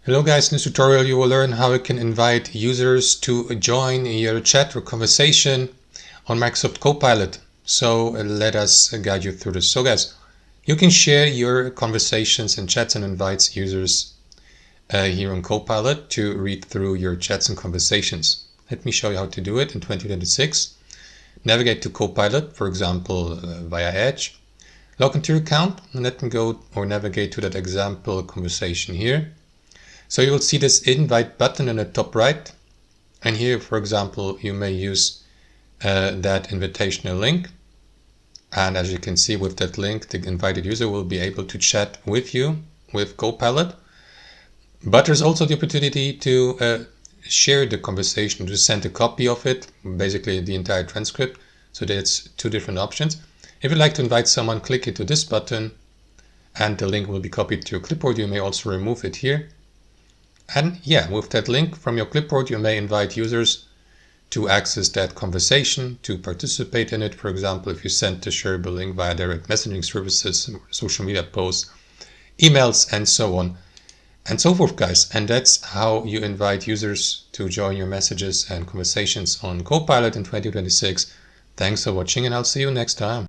Hello guys, in this tutorial you will learn how you can invite users to join your chat or conversation on Microsoft Copilot. So let us guide you through this. So guys, you can share your conversations and chats and invite users here on Copilot to read through your chats and conversations. Let me show you how to do it in 2026. Navigate to Copilot, for example, via Edge. Log into your account and let me go or navigate to that example conversation here. So you will see this invite button in the top right. And here, for example, you may use that invitational link. And as you can see with that link, the invited user will be able to chat with you with Copilot. But there's also the opportunity to share the conversation, to send a copy of it, basically the entire transcript. So that's two different options. If you'd like to invite someone, click into this button and the link will be copied to your clipboard. You may also remove it here. And yeah, with that link from your clipboard, you may invite users to access that conversation, to participate in it. For example, if you send the shareable link via direct messaging services, social media posts, emails, and so on and so forth, guys. And that's how you invite users to join your messages and conversations on Copilot in 2026. Thanks for watching, and I'll see you next time.